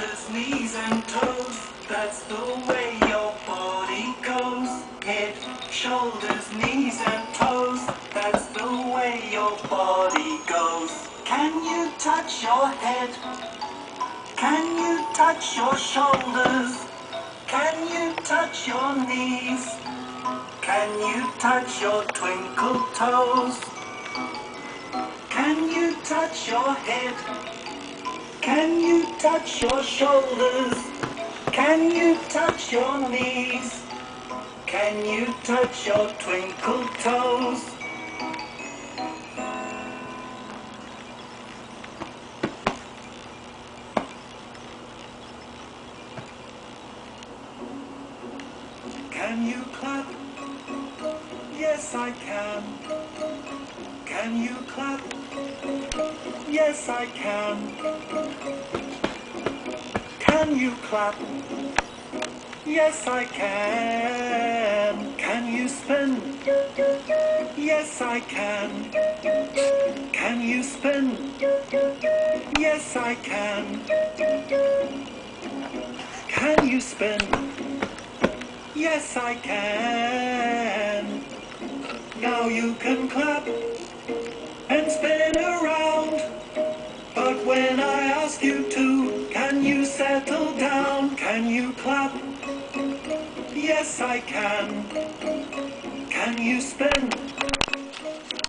shoulders, knees and toes. That's the way your body goes. Head, shoulders, knees and toes. That's the way your body goes. Can you touch your head? Can you touch your shoulders? Can you touch your knees? Can you touch your twinkle toes? Can you touch your head? Can you touch your shoulders? Can you touch your knees? Can you touch your twinkle toes? Can you clap? Yes, I can. Can you clap? Yes, I can. Can you clap? Yes, I can. Can you spin? Yes, I can. Can you spin? Yes, I can. Can you spin? Yes, I can. Now you can clap and spin around. But when I ask you to, can you settle down? Can you clap? Yes, I can. Can you spin?